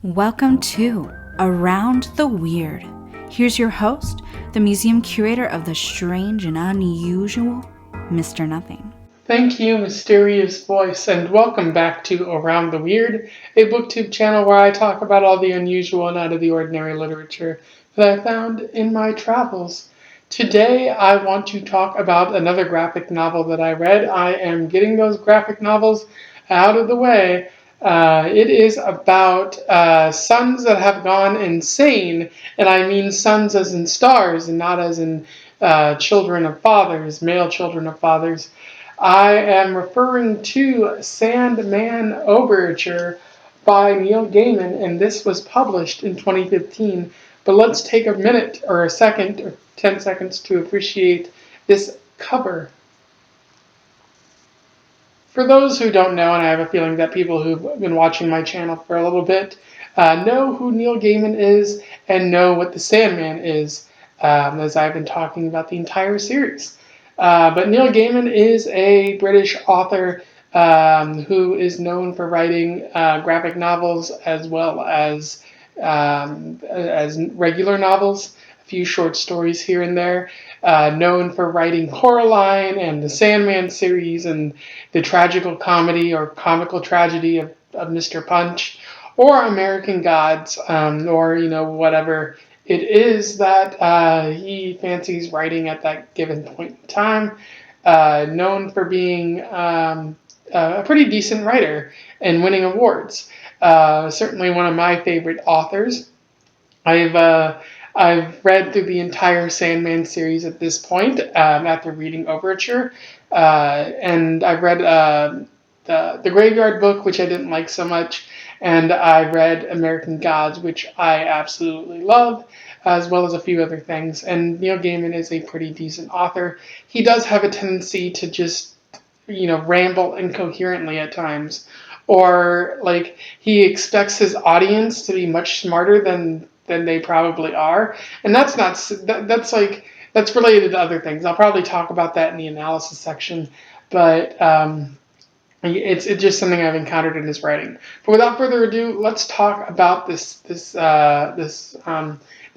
Welcome to Around the Weird. Here's your host, the museum curator of the strange and unusual, Mr. Nothing. Thank you, mysterious voice, and welcome back to Around the Weird, a booktube channel where I talk about all the unusual and out of the ordinary literature that I found in my travels. Today, I want to talk about another graphic novel that I read. I am getting those graphic novels out of the way. It is about sons that have gone insane, and I mean sons as in stars and not as in children of fathers, male children of fathers. I am referring to Sandman Overture by Neil Gaiman, and this was published in 2015. But let's take a minute or a second or 10 seconds to appreciate this cover. For those who don't know, and I have a feeling that people who've been watching my channel for a little bit know who Neil Gaiman is and know what the Sandman is, as I've been talking about the entire series. But Neil Gaiman is a British author who is known for writing graphic novels as well as regular novels, a few short stories here and there. Known for writing Coraline and the Sandman series and the tragical comedy or comical tragedy of Mr. Punch, or American Gods, or whatever it is that he fancies writing at that given point in time. Known for being a pretty decent writer and winning awards. Certainly one of my favorite authors. I've read through the entire Sandman series at this point after reading Overture, and I've read the Graveyard Book, which I didn't like so much, and I read American Gods, which I absolutely love, as well as a few other things. And Neil Gaiman is a pretty decent author. He does have a tendency to just ramble incoherently at times, or like he expects his audience to be much smarter than they probably are, and that's related to other things. I'll probably talk about that in the analysis section, but it's just something I've encountered in his writing. But without further ado, let's talk about this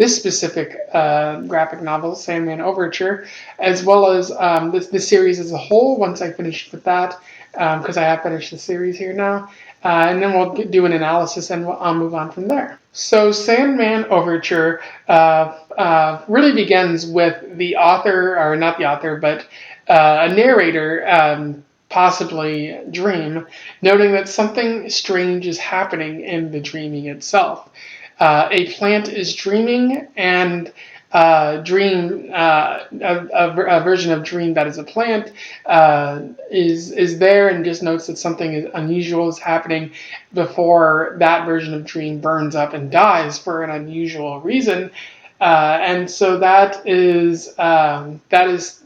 specific graphic novel, Sandman Overture, as well as this series as a whole. Once I finish with that, because I have finished the series here now. And then we'll do an analysis and I'll move on from there. So Sandman Overture really begins with the author, or not the author, but a narrator, possibly Dream, noting that something strange is happening in the dreaming itself. A plant is dreaming, and Dream, a version of Dream that is a plant, is there, and just notes that something unusual is happening before that version of Dream burns up and dies for an unusual reason. And so that is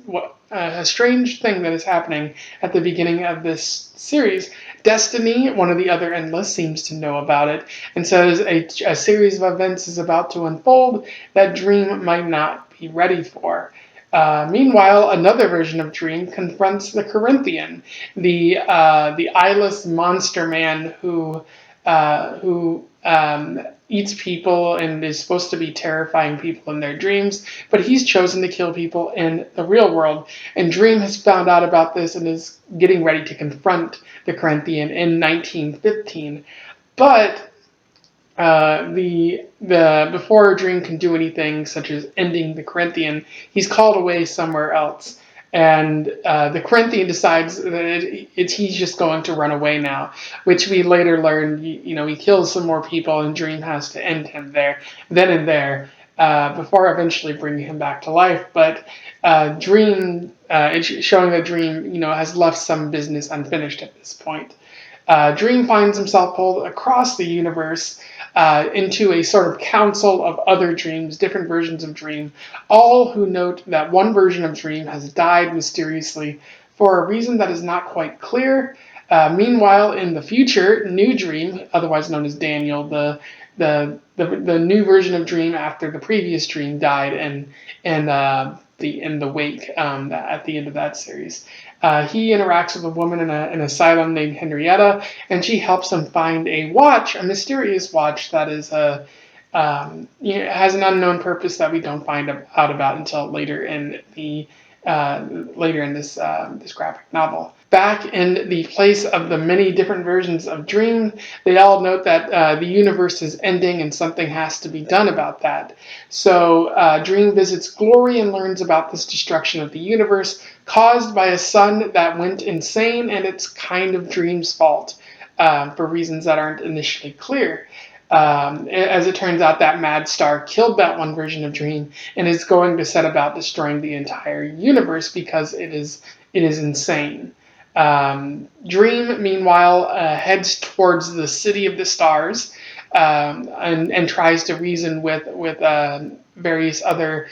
what a strange thing that is happening at the beginning of this series. Destiny, one of the other Endless, seems to know about it and says a series of events is about to unfold that Dream might not be ready for. Meanwhile, another version of Dream confronts the Corinthian, the eyeless monster man who eats people and is supposed to be terrifying people in their dreams, but he's chosen to kill people in the real world. And Dream has found out about this and is getting ready to confront the Corinthian in 1915. But before Dream can do anything, such as ending the Corinthian, he's called away somewhere else. And the Corinthian decides that he's just going to run away now, which we later learn, he kills some more people and Dream has to end him then and there, before eventually bringing him back to life. But Dream, it's showing that Dream, has left some business unfinished at this point. Dream finds himself pulled across the universe into a sort of council of other dreams, different versions of Dream, all who note that one version of Dream has died mysteriously for a reason that is not quite clear. Meanwhile, in the future, New Dream, otherwise known as Daniel, the new version of Dream after the previous Dream died in the wake at the end of that series. He interacts with a woman in an asylum named Henrietta, and she helps him find a watch, a mysterious watch that is has an unknown purpose that we don't find out about until later in this graphic novel. Back in the place of the many different versions of Dream, they all note that the universe is ending and something has to be done about that. So Dream visits Glory and learns about this destruction of the universe caused by a sun that went insane, and it's kind of Dream's fault for reasons that aren't initially clear. As it turns out, that mad star killed that one version of Dream and is going to set about destroying the entire universe because it is insane. Dream, meanwhile, heads towards the city of the stars and tries to reason with various other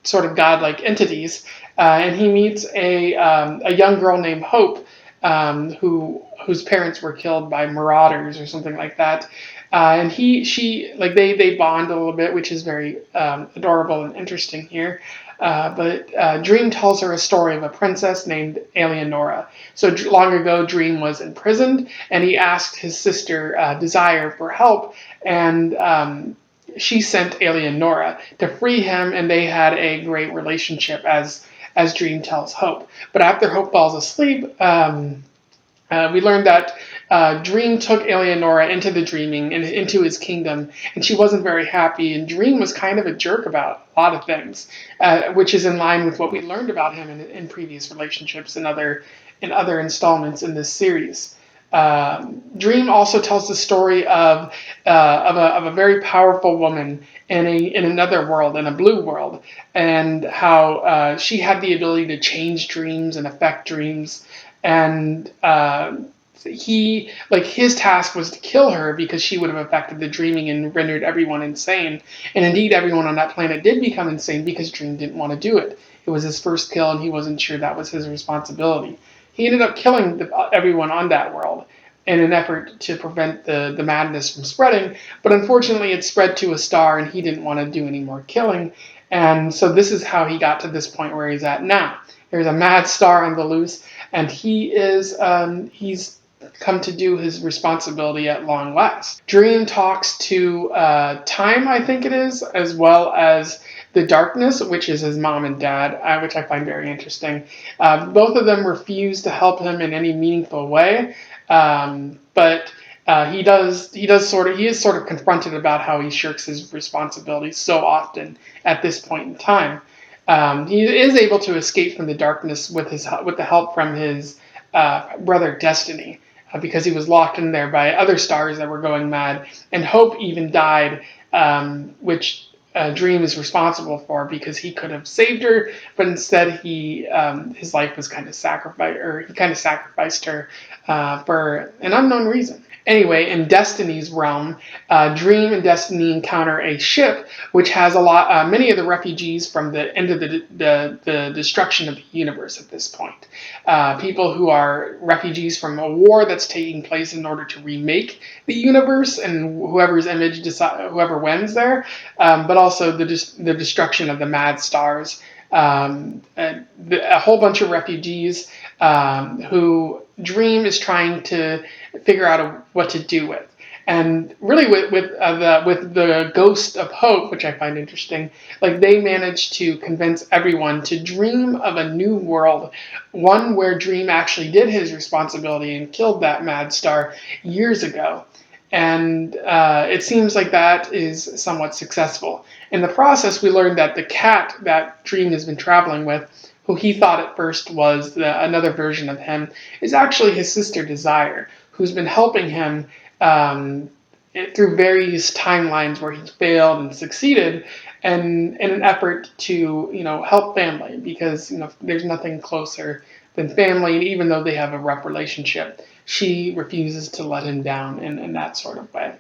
sort of godlike entities. And he meets a young girl named Hope, whose parents were killed by marauders or something like that. And they bond a little bit, which is very adorable and interesting here. But Dream tells her a story of a princess named Eleonora. So long ago, Dream was imprisoned, and he asked his sister Desire for help, and she sent Eleonora to free him, and they had a great relationship as Dream tells Hope. But after Hope falls asleep, we learned that Dream took Eleonora into the dreaming and into his kingdom, and she wasn't very happy. And Dream was kind of a jerk about a lot of things, which is in line with what we learned about him in previous relationships and other installments in this series. Dream also tells the story of a very powerful woman in another world, in a blue world, and how she had the ability to change dreams and affect dreams. And his task was to kill her because she would have affected the dreaming and rendered everyone insane. And indeed, everyone on that planet did become insane because Dream didn't want to do it. It was his first kill, and he wasn't sure that was his responsibility. He ended up killing everyone on that world in an effort to prevent the madness from spreading. But unfortunately, it spread to a star, and he didn't want to do any more killing. And so this is how he got to this point where he's at now. There's a mad star on the loose, and he's come to do his responsibility at long last. Dream talks to Time, I think it is, as well as the Darkness, which is his mom and dad, which I find very interesting. Both of them refuse to help him in any meaningful way, but he is sort of confronted about how he shirks his responsibilities so often at this point in time. He is able to escape from the Darkness with the help from his brother Destiny, because he was locked in there by other stars that were going mad, and Hope even died, which Dream is responsible for because he could have saved her, but instead his life was kind of sacrificed, or he kind of sacrificed her for an unknown reason. Anyway, in Destiny's realm, Dream and Destiny encounter a ship which has many of the refugees from the end of the destruction of the universe at this point. People who are refugees from a war that's taking place in order to remake the universe, and whoever wins there, but also the destruction of the mad stars. A whole bunch of refugees who Dream is trying to figure out what to do with. And really with the ghost of Hope, which I find interesting, they managed to convince everyone to dream of a new world, one where Dream actually did his responsibility and killed that mad star years ago. And it seems like that is somewhat successful. In the process, we learned that the cat that Dream has been traveling with, who he thought at first was another version of him, is actually his sister Desire, who's been helping him through various timelines where he's failed and succeeded, and in an effort to help family, because there's nothing closer than family, and even though they have a rough relationship, she refuses to let him down in that sort of way.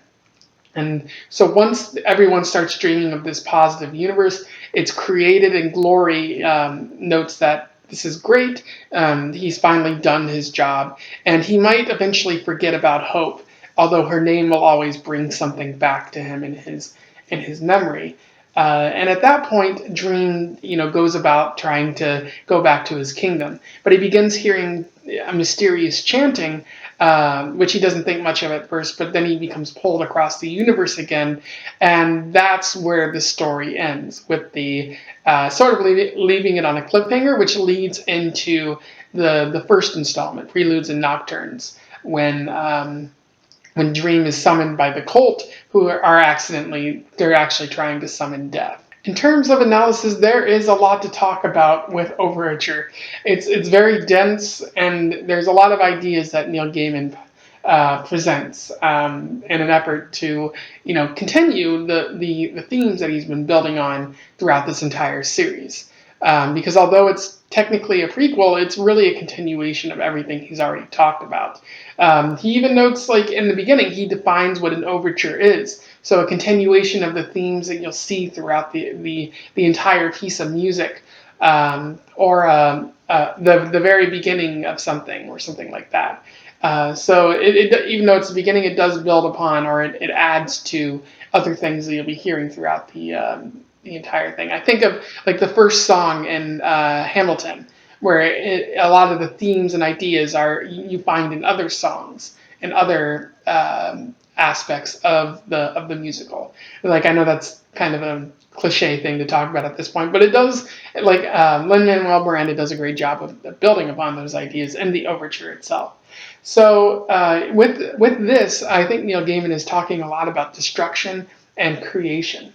And so once everyone starts dreaming of this positive universe, it's created, and Glory notes that this is great. He's finally done his job, and he might eventually forget about Hope, although her name will always bring something back to him in his memory. And at that point, Dream, goes about trying to go back to his kingdom. But he begins hearing a mysterious chanting, which he doesn't think much of at first, but then he becomes pulled across the universe again. And that's where the story ends, with the sort of leaving it on a cliffhanger, which leads into the first installment, Preludes and Nocturnes, when Dream is summoned by the cult, who they're actually trying to summon death. In terms of analysis, there is a lot to talk about with Overture. It's very dense, and there's a lot of ideas that Neil Gaiman presents in an effort to, continue the themes that he's been building on throughout this entire series. Because although it's technically a prequel, it's really a continuation of everything he's already talked about. He even notes, in the beginning, he defines what an overture is. So a continuation of the themes that you'll see throughout the entire piece of music, or the very beginning of something, or something like that. So even though it's the beginning, it does build upon, or it adds to other things that you'll be hearing throughout the entire thing. I think of the first song in Hamilton, where a lot of the themes and ideas you find in other songs and other aspects of the musical. I know that's kind of a cliche thing to talk about at this point, but it does. Lin-Manuel Miranda does a great job of building upon those ideas in the overture itself. So with this, I think Neil Gaiman is talking a lot about destruction and creation.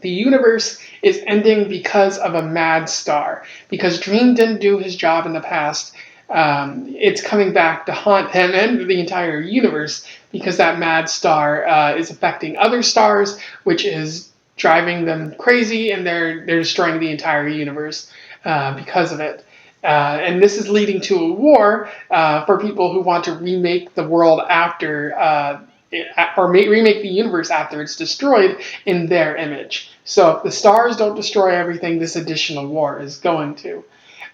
The universe is ending because of a mad star. Because Dream didn't do his job in the past, it's coming back to haunt him and the entire universe, because that mad star is affecting other stars, which is driving them crazy, and they're destroying the entire universe because of it. And this is leading to a war for people who want to remake the world after, remake the universe after it's destroyed in their image. So if the stars don't destroy everything, this additional war is going to.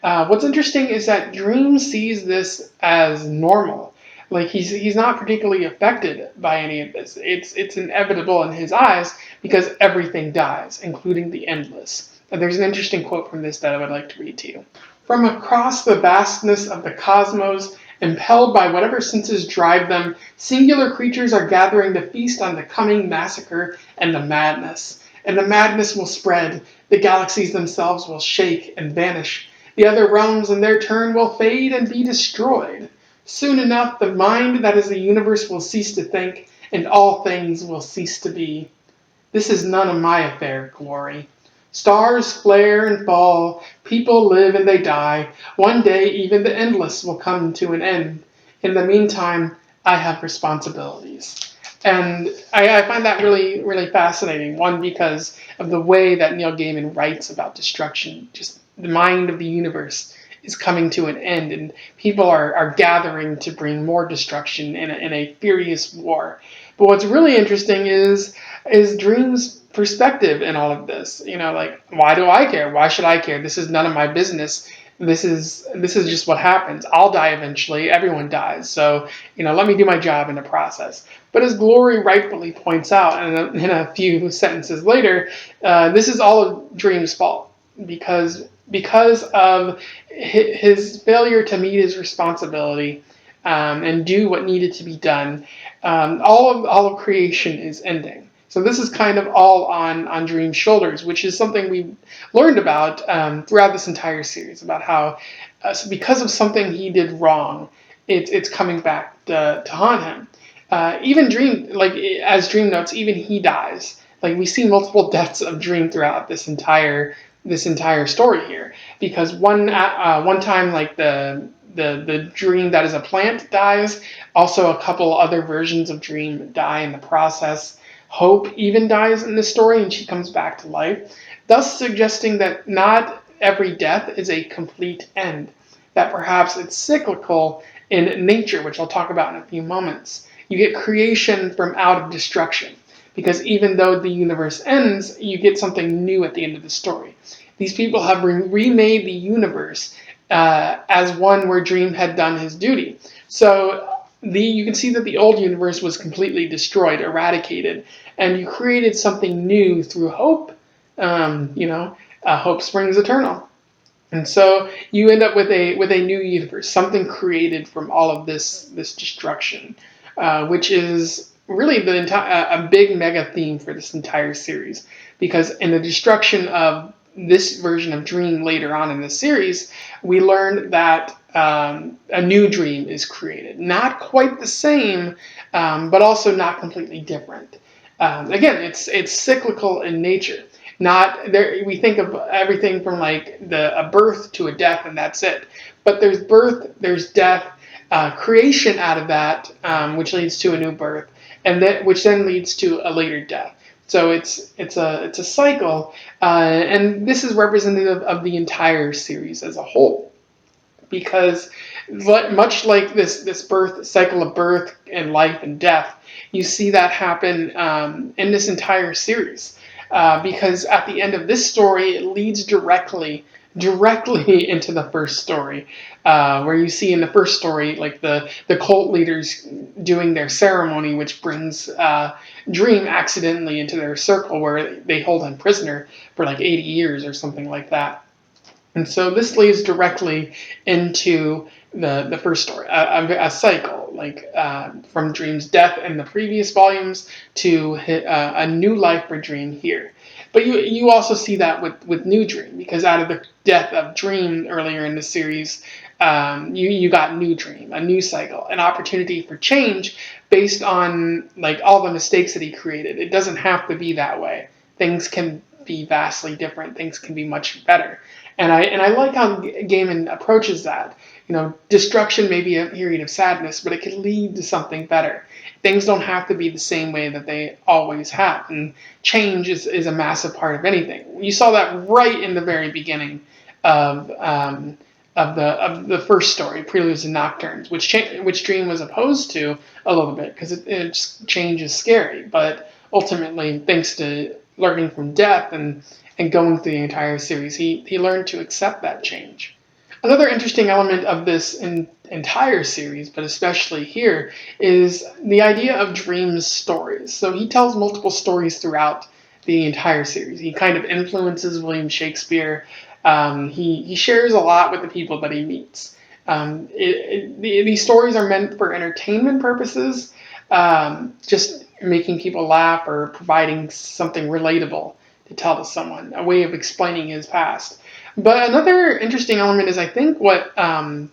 What's interesting is that Dream sees this as normal. He's not particularly affected by any of this. It's inevitable in his eyes because everything dies, including the endless. And there's an interesting quote from this that I would like to read to you. From across the vastness of the cosmos, impelled by whatever senses drive them, singular creatures are gathering to feast on the coming massacre and the madness. And the madness will spread. The galaxies themselves will shake and vanish. The other realms in their turn will fade and be destroyed. Soon enough, the mind that is the universe will cease to think, and all things will cease to be. This is none of my affair, Glory. Stars flare and fall, people live and they die. One day even the endless will come to an end. In the meantime, I have responsibilities. And I find that really, really fascinating. One, because of the way that Neil Gaiman writes about destruction. Just the mind of the universe is coming to an end, and people are gathering to bring more destruction in a furious war. But what's really interesting is Dream's perspective in all of this. Why do I care? Why should I care? This is none of my business. This is just what happens. I'll die eventually. Everyone dies. So, let me do my job in the process. But as Glory rightfully points out in a few sentences later, this is all of Dream's fault because of his failure to meet his responsibility and do what needed to be done. All of creation is ending. So this is kind of all on Dream's shoulders, which is something we learned about throughout this entire series, about how because of something he did wrong, it's coming back to haunt him. Even Dream, as Dream notes, even he dies. We see multiple deaths of Dream throughout this entire story here, because one time the Dream that is a plant dies. Also, a couple other versions of Dream die in the process. Hope even dies in the story, and she comes back to life, thus suggesting that not every death is a complete end, that perhaps it's cyclical in nature, which I'll talk about in a few moments. You get creation from out of destruction, because even though the universe ends, you get something new at the end of the story. These people have remade the universe as one where Dream had done his duty. So you can see that the old universe was completely destroyed, eradicated, and you created something new through hope Hope springs eternal. And so you end up with a new universe, something created from all of this destruction, which is really the entire a big mega theme for this entire series. Because in the destruction of this version of Dream later on in the series, we learned that a new Dream is created, not quite the same, but also not completely different. Again, it's cyclical in nature. Not there. We think of everything from like a birth to a death, and that's it. But there's birth, there's death, creation out of that, which leads to a new birth, and which then leads to a later death. So it's a cycle, and this is representative of the entire series as a whole, because much like this birth cycle of birth and life and death, you see that happen in this entire series. Because at the end of this story, it leads directly into the first story, where you see in the first story, like the cult leaders doing their ceremony, which brings Dream accidentally into their circle, where they hold him prisoner for like 80 years or something like that. And so this leads directly into the first story, a cycle, like from Dream's death in the previous volumes to a new life for Dream here. But you also see that with New Dream, because out of the death of Dream earlier in the series, you got New Dream, a new cycle, an opportunity for change based on like all the mistakes that he created. It doesn't have to be that way. Things can be vastly different. Things can be much better. And I like how Gaiman approaches that. Destruction may be a period of sadness, but it can lead to something better. Things don't have to be the same way that they always have, and change is a massive part of anything. You saw that right in the very beginning of the first story, Preludes and Nocturnes, which Dream was opposed to a little bit because change is scary, but ultimately, thanks to learning from death and going through the entire series, he learned to accept that change. Another interesting element of this entire series, but especially here, is the idea of Dream's stories. So he tells multiple stories throughout the entire series. He kind of influences William Shakespeare. He shares a lot with the people that he meets. These stories are meant for entertainment purposes, just making people laugh or providing something relatable to tell to someone, a way of explaining his past. But another interesting element is, I think, what Neil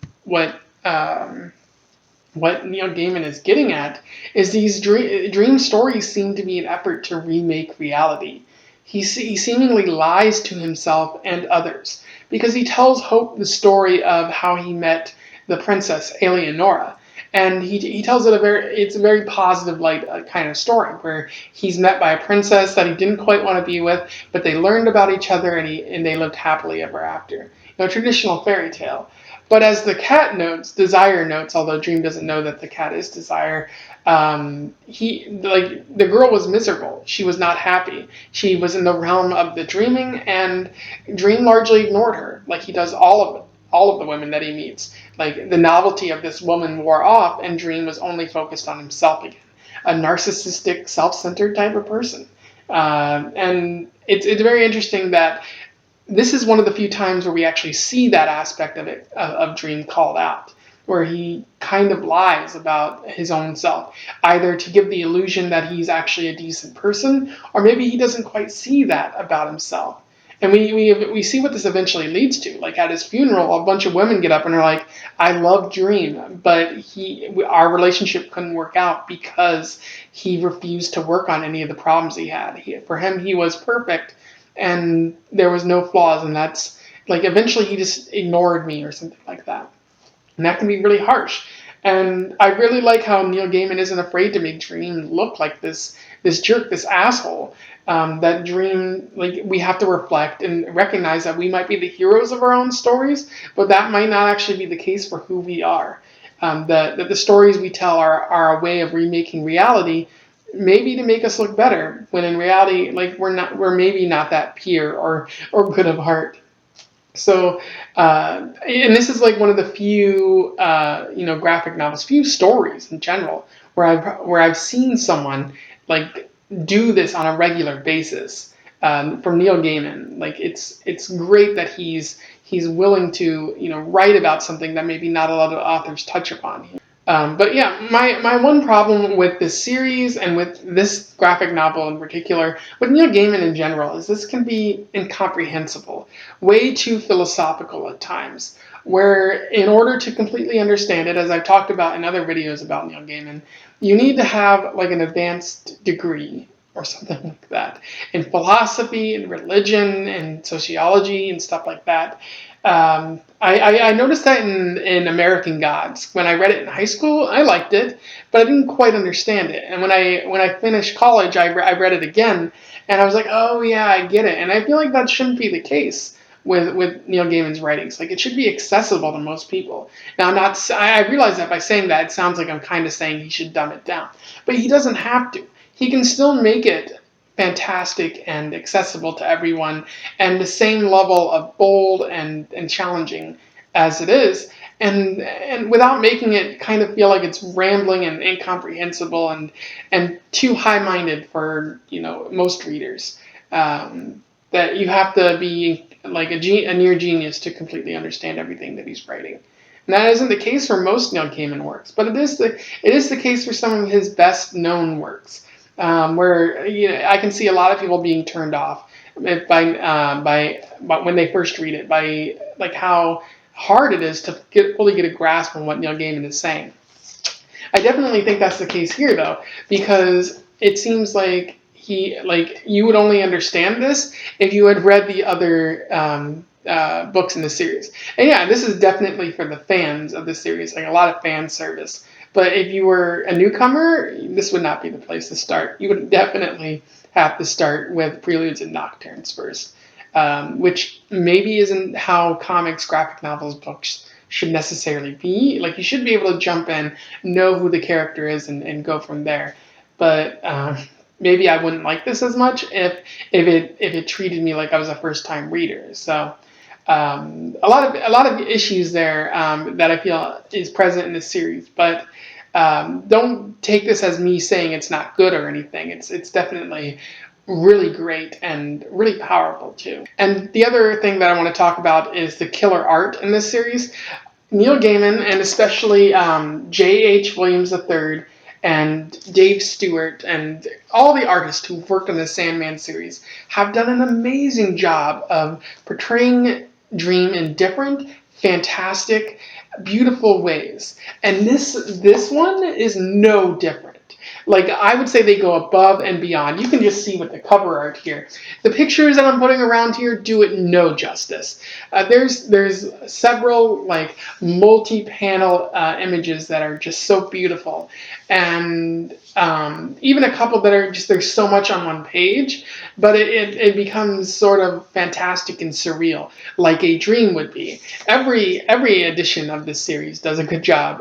Gaiman is getting at is these dream stories seem to be an effort to remake reality. He seemingly lies to himself and others because he tells Hope the story of how he met the princess Eleonora. And he tells it's a very positive light kind of story where he's met by a princess that he didn't quite want to be with, but they learned about each other and they lived happily ever after. Traditional fairy tale. But as the cat notes, Desire notes, although Dream doesn't know that the cat is Desire, the girl was miserable. She was not happy. She was in the realm of the dreaming, and Dream largely ignored her, like he does all of the women that he meets. Like, the novelty of this woman wore off, and Dream was only focused on himself again. A narcissistic, self-centered type of person. And it's very interesting that this is one of the few times where we actually see that aspect of it, of Dream called out, where he kind of lies about his own self, either to give the illusion that he's actually a decent person, or maybe he doesn't quite see that about himself. And we see what this eventually leads to. Like, at his funeral, a bunch of women get up and are like, I love Dream, but our relationship couldn't work out because he refused to work on any of the problems he had. For him, he was perfect, and there was no flaws, and that's, like, eventually he just ignored me or something like that. And that can be really harsh. And I really like how Neil Gaiman isn't afraid to make Dream look like this jerk, this asshole. That Dream, like, we have to reflect and recognize that we might be the heroes of our own stories, but that might not actually be the case for who we are. That the stories we tell are a way of remaking reality, maybe to make us look better, when in reality, like, we're maybe not that pure or good of heart. So, and this is like one of the few, graphic novels, few stories in general, where I've seen someone like do this on a regular basis. from Neil Gaiman. Like it's great that he's willing to write about something that maybe not a lot of authors touch upon. But yeah, my one problem with this series and with this graphic novel in particular, with Neil Gaiman in general, is this can be incomprehensible, way too philosophical at times, where in order to completely understand it, as I've talked about in other videos about Neil Gaiman, you need to have like an advanced degree or something like that in philosophy and religion and sociology and stuff like that. I noticed that in American Gods. When I read it in high school, I liked it, but I didn't quite understand it. And when I finished college, I read it again, and I was like, oh yeah, I get it. And I feel like that shouldn't be the case with Neil Gaiman's writings. Like, it should be accessible to most people. Now, I realize that by saying that, it sounds like I'm kind of saying he should dumb it down, but he doesn't have to. He can still make it fantastic and accessible to everyone, and the same level of bold and challenging as it is, and without making it kind of feel like it's rambling and incomprehensible and too high-minded for most readers. That you have to be like a near genius to completely understand everything that he's writing. And that isn't the case for most Neil Gaiman works, but it is the case for some of his best known works. Where I can see a lot of people being turned off by when they first read it, by like how hard it is to fully get a grasp on what Neil Gaiman is saying. I definitely think that's the case here, though, because it seems like you would only understand this if you had read the other books in the series. And yeah, this is definitely for the fans of the series, like a lot of fan service. But if you were a newcomer, this would not be the place to start. You would definitely have to start with Preludes and Nocturnes first, which maybe isn't how comics, graphic novels, books should necessarily be. Like, you should be able to jump in, know who the character is, and go from there. But maybe I wouldn't like this as much if it treated me like I was a first-time reader. So a lot of issues there that I feel is present in this series, but don't take this as me saying it's not good or anything. It's definitely really great and really powerful too. And the other thing that I want to talk about is the killer art in this series. Neil Gaiman, and especially J.H. Williams III and Dave Stewart and all the artists who've worked on the Sandman series have done an amazing job of portraying Dream in different, fantastic, beautiful ways. And this one is no different. Like, I would say they go above and beyond. You can just see with the cover art here. The pictures that I'm putting around here do it no justice. There's several like multi-panel images that are just so beautiful, and even a couple that are just, there's so much on one page, but it becomes sort of fantastic and surreal, like a dream would be. Every edition of this series does a good job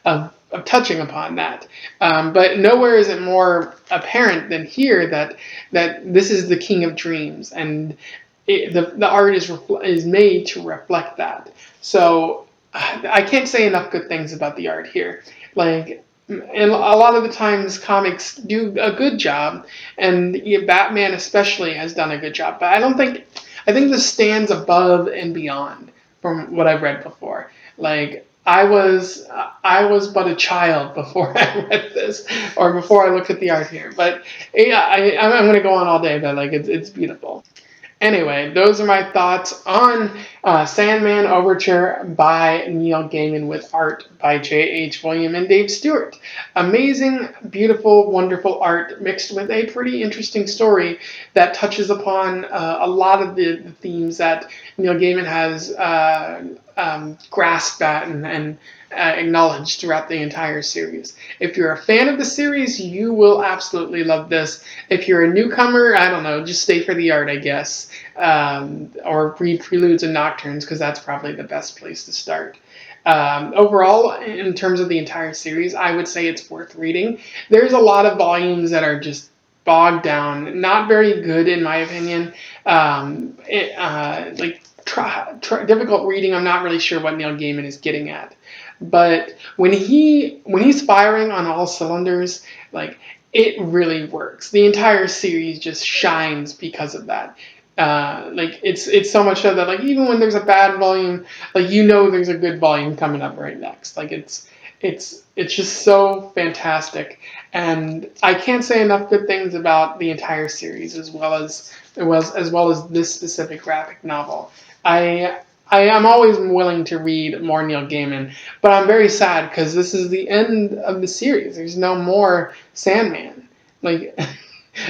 of touching upon that, but nowhere is it more apparent than here that this is the king of dreams, and the art is made to reflect that. So I can't say enough good things about the art here. Like, and a lot of the times comics do a good job, and Batman especially has done a good job, but I think this stands above and beyond from what I've read before. Like, I was but a child before I read this, or before I looked at the art here. But yeah, I'm going to go on all day, but like it's beautiful. Anyway, those are my thoughts on Sandman Overture by Neil Gaiman with art by J.H. Williams and Dave Stewart. Amazing, beautiful, wonderful art mixed with a pretty interesting story that touches upon a lot of the themes that Neil Gaiman has grasped at and acknowledged throughout the entire series. If you're a fan of the series, you will absolutely love this. If you're a newcomer, I don't know, just stay for the art, I guess, or read Preludes and Nocturnes, because that's probably the best place to start. Overall, in terms of the entire series, I would say it's worth reading. There's a lot of volumes that are just bogged down, not very good in my opinion. Difficult reading. I'm not really sure what Neil Gaiman is getting at. But when he's firing on all cylinders, like, it really works. The entire series just shines because of that. Like it's so much so that like even when there's a bad volume, like there's a good volume coming up right next. Like it's just so fantastic, and I can't say enough good things about the entire series as well as this specific graphic novel. I am always willing to read more Neil Gaiman, but I'm very sad because this is the end of the series. There's no more Sandman. Like,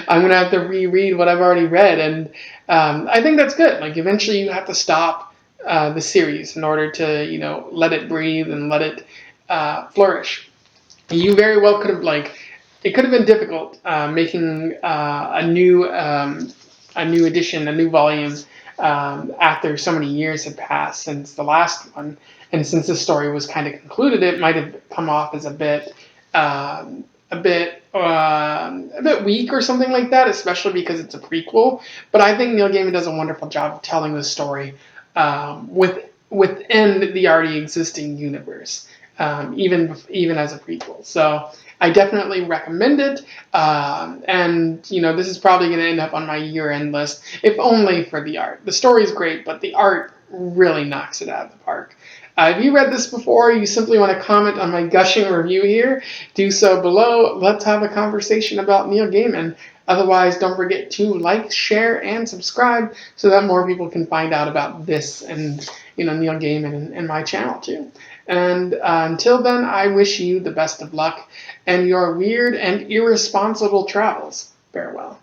I'm gonna have to reread what I've already read, and I think that's good. Like, eventually you have to stop the series in order to, let it breathe and let it flourish. You very well could have it could have been difficult making a new edition, a new volume, after so many years had passed since the last one, and since the story was kind of concluded, it might have come off as a bit weak or something like that, especially because it's a prequel. But I think Neil Gaiman does a wonderful job of telling the story within the already existing universe, even as a prequel. So I definitely recommend it. And this is probably going to end up on my year-end list, if only for the art. The story is great, but the art really knocks it out of the park. If you read this before, you simply want to comment on my gushing review here, do so below. Let's have a conversation about Neil Gaiman. Otherwise, don't forget to like, share, and subscribe so that more people can find out about this and Neil Gaiman and my channel too. And until then, I wish you the best of luck and your weird and irresponsible travels. Farewell.